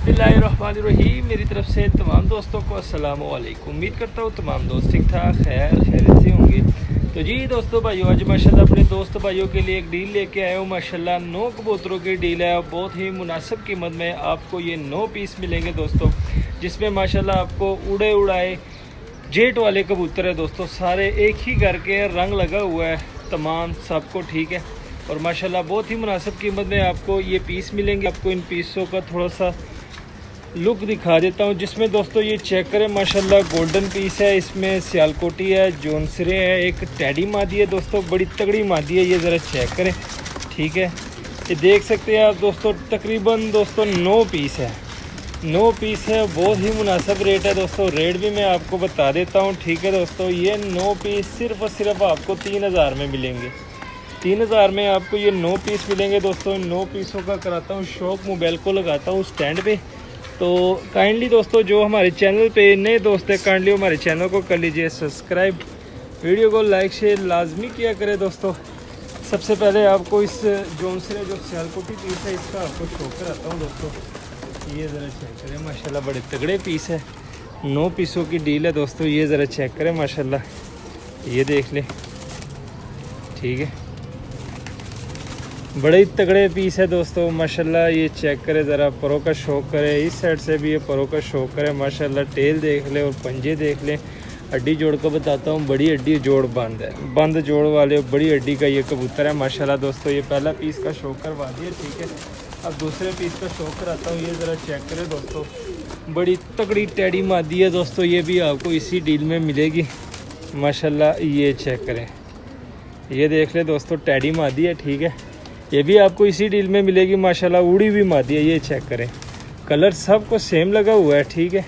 बिस्मिल्लाहिर्रहमानिर्रहीम। मेरी तरफ से तमाम दोस्तों को अस्सलाम वालेकुम। उम्मीद करता हूँ तमाम दोस्त ठीक ठाक खैरियत से होंगे। तो जी दोस्तों भाइयों, आज माशाल्लाह अपने दोस्त भाइयों के लिए एक डील लेके आया हूँ। माशाल्लाह 9 कबूतरों की डील है। बहुत ही मुनासिब कीमत में आपको ये 9 पीस मिलेंगे दोस्तों, जिसमें माशाल्लाह आपको उड़े उड़ाए जेट वाले कबूतर है दोस्तों। सारे एक ही घर के रंग लगा हुआ है तमाम सबको, ठीक है। और माशाल्लाह बहुत ही मुनासिब कीमत में आपको ये पीस मिलेंगे। आपको इन पीसों का थोड़ा सा लुक दिखा देता हूँ, जिसमें दोस्तों ये चेक करें माशाल्लाह गोल्डन पीस है, इसमें सियालकोटी है, जोनसरे है, एक टैडी मादी है दोस्तों, बड़ी तगड़ी मादी है। ये ज़रा चेक करें, ठीक है। ये देख सकते हैं आप दोस्तों, तकरीबन दोस्तों 9 पीस है, 9 पीस है। बहुत ही मुनासिब रेट है दोस्तों। रेट भी मैं आपको बता देता हूँ, ठीक है दोस्तों। ये 9 पीस सिर्फ और सिर्फ आपको 3000 में मिलेंगे। 3000 में आपको ये 9 पीस मिलेंगे दोस्तों। 9 पीसों का कराता हूँ शौक, मोबाइल को लगाता हूँ स्टैंड पे। तो काइंडली दोस्तों जो हमारे चैनल पे नए दोस्त हैं, काइंडली हमारे चैनल को कर लीजिए सब्सक्राइब, वीडियो को लाइक शेयर लाजमी किया करें दोस्तों। सबसे पहले आपको इस जोनसरे जो सियालकोटी पीस है इसका आपको शो कराता हूँ दोस्तों। ये ज़रा चेक करें माशाल्लाह, बड़े तगड़े पीस है। 9 पीसों की डील है दोस्तों। ये ज़रा चेक करें माशाल्लाह, ये देख लें, ठीक है। बड़े ही तगड़े पीस है दोस्तों माशाल्लाह। ये चेक करें ज़रा, परों का शौक करें। इस साइड से भी ये परों का शौक करें माशाल्लाह। टेल देख लें और पंजे देख लें। हड्डी जोड़ को बताता हूँ, बड़ी हड्डी जोड़ बंद है, बंद जोड़ वाले बड़ी हड्डी का ये कबूतर है माशाल्लाह दोस्तों। ये पहला पीस का शौक करवा दिया, ठीक है। अब दूसरे पीस का शौक कराता हूँ। ये ज़रा चेक करें दोस्तों, बड़ी तगड़ी टैडी मादी है दोस्तों। ये भी आपको इसी डील में मिलेगी माशाल्लाह। ये चेक करें, ये देख लें दोस्तों, टैडी मादी है, ठीक है। ये भी आपको इसी डील में मिलेगी माशाल्लाह। उड़ी हुई मादी है। ये चेक करें, कलर सबको सेम लगा हुआ है, ठीक है।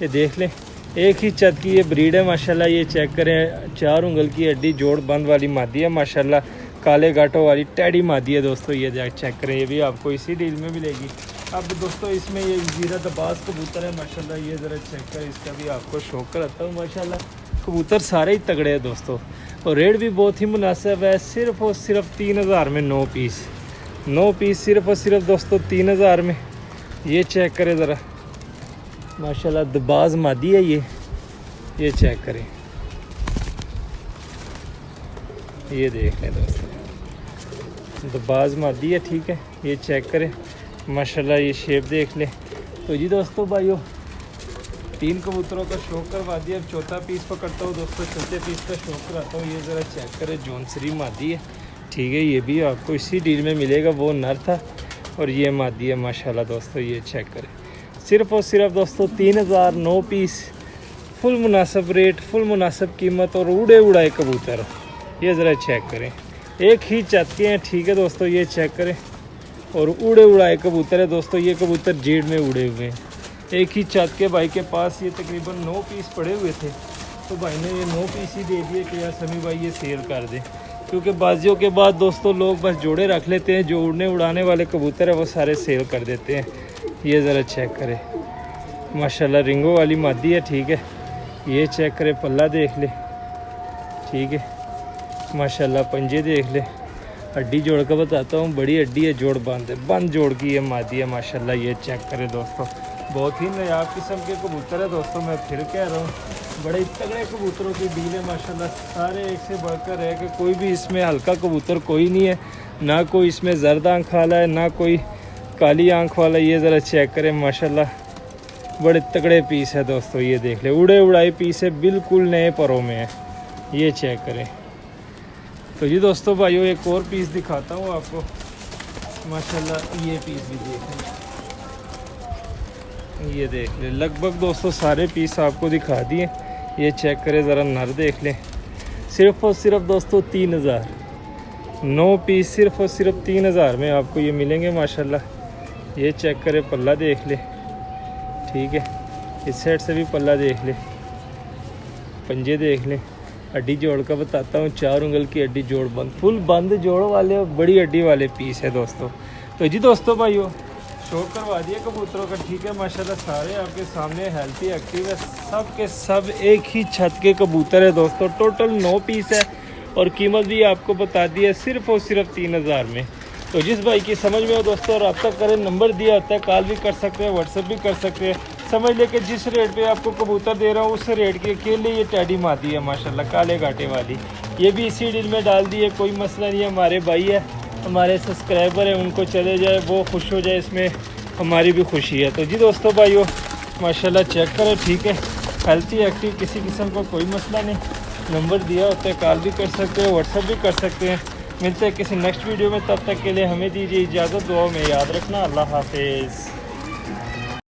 ये देख लें, एक ही छत की ये ब्रीड है माशाल्लाह। ये चेक करें, 4 उंगल की हड्डी जोड़ बंद वाली मादी है माशाल्लाह। काले गाटों वाली टैडी मादी है दोस्तों। ये चेक करें, ये भी आपको इसी डील में मिलेगी। अब दोस्तों इसमें ये जीरा दबाज कबूतर है माशाल्लाह। ये ज़रा चेक करें, इसका भी आपको शौक कराता हूँ माशाल्लाह। कबूतर सारे ही तगड़े हैं दोस्तों, और रेट भी बहुत ही मुनासिब है। सिर्फ और सिर्फ 3000 में 9 पीस, 9 पीस सिर्फ और सिर्फ दोस्तों 3000 में। ये चेक करें ज़रा माशाल्लाह, दबाज मादी है ये चेक करें, ये देख लें दोस्तों, दबाज मादी है, ठीक है। ये चेक करें माशाल्लाह, ये शेप देख लें। तो जी दोस्तों भाइयों, 3 कबूतरों का शौक करवा दिया। अब चौथा पीस पकड़ता हूँ दोस्तों, चौथे पीस का शौक कराता हूँ। ये ज़रा चेक करें, जोनसरी मादी है, ठीक है। ये भी आपको इसी डील में मिलेगा। वो नर था और ये मादी है माशाल्लाह दोस्तों। ये चेक करें, सिर्फ और सिर्फ दोस्तों 3000, 9 पीस, फुल मुनासिब रेट, फुल मुनासिब कीमत, और उड़े उड़ाए कबूतर। ये ज़रा चेक करें, एक ही छत के हैं, ठीक है दोस्तों। ये चेक करें, और उड़े उड़ाए कबूतर है दोस्तों। ये कबूतर जेड में उड़े हुए हैं। एक ही छत के भाई के पास ये तकरीबन 9 पीस पड़े हुए थे, तो भाई ने ये 9 पीस ही दे दिए कि यार समी भाई ये सेल कर दें, क्योंकि बाजियों के बाद दोस्तों लोग बस जोड़े रख लेते हैं। जो उड़ने उड़ाने वाले कबूतर है वो सारे सेल कर देते हैं। ये ज़रा चेक करें माशाल्लाह, रिंगो वाली मादी है, ठीक है। ये चेक करें, पल्ला देख ले, ठीक है माशाल्लाह। पंजे देख ले, हड्डी जोड़ का बताता हूँ, बड़ी हड्डी है, जोड़ बंद है, बंद जोड़ की ये मादी है माशाल्लाह। ये चेक करें दोस्तों, बहुत ही नायाब किस्म के कबूतर है दोस्तों। मैं फिर कह रहा हूँ, बड़े तगड़े कबूतरों की डील है माशाल्लाह। सारे एक से बढ़कर है कि कोई भी इसमें हल्का कबूतर कोई नहीं है, ना कोई इसमें जर्द आँख वाला है, ना कोई काली आँख वाला। ये ज़रा चेक करें माशाल्लाह, बड़े तगड़े पीस है दोस्तों। ये देख ले, उड़े उड़ाए पीस है, बिल्कुल नए परों में है। ये चेक करें। तो जी दोस्तों भाइयों, एक और पीस दिखाता हूँ आपको माशाल्लाह। ये पीस भी देख लें, ये देख ले, लगभग दोस्तों सारे पीस आपको दिखा दिए। ये चेक करें ज़रा, नर देख लें। सिर्फ और सिर्फ दोस्तों 3000, 9 पीस सिर्फ और सिर्फ 3000 में आपको ये मिलेंगे माशाल्लाह। ये चेक करें, पल्ला देख ले, ठीक है। इस साइड से भी पल्ला देख ले, पंजे देख लें। हड्डी जोड़ का बताता हूँ, 4 उंगल की हड्डी जोड़ बंद, फुल बंद जोड़ वाले बड़ी हड्डी वाले पीस है दोस्तों। तो जी दोस्तों भाइयों, शौक करवा दिए कबूतरों का, ठीक है माशाल्लाह। सारे आपके सामने हेल्थी एक्टिव है, सब के सब एक ही छत के कबूतर है दोस्तों। टोटल 9 पीस है, और कीमत भी आपको बता दी है सिर्फ और सिर्फ 3000 में। तो जिस भाई की समझ में हो दोस्तों रब्ता करें, नंबर दिया होता है, कॉल भी कर सकते हैं, व्हाट्सएप भी कर सकते हैं। समझ ले कि जिस रेट पे आपको कबूतर दे रहा हूँ उस रेट के अकेले ये टैडी मादी है माशाल्लाह, काले घाटे वाली। ये भी इसी डील में डाल दी है, कोई मसला नहीं है। हमारे भाई है, हमारे सब्सक्राइबर हैं, उनको चले जाए, वो खुश हो जाए, इसमें हमारी भी खुशी है। तो जी दोस्तों भाइयों माशाल्लाह चेक करें, ठीक है, हेल्थी एक्टिव, किसी किस्म का कोई मसला नहीं। नंबर दिया होता है, कॉल भी कर सकते हो, व्हाट्सएप भी कर सकते हैं। मिलते हैं किसी नेक्स्ट वीडियो में, तब तक के लिए हमें दीजिए इजाज़त। दुआ में याद रखना। अल्लाह हाफिज़।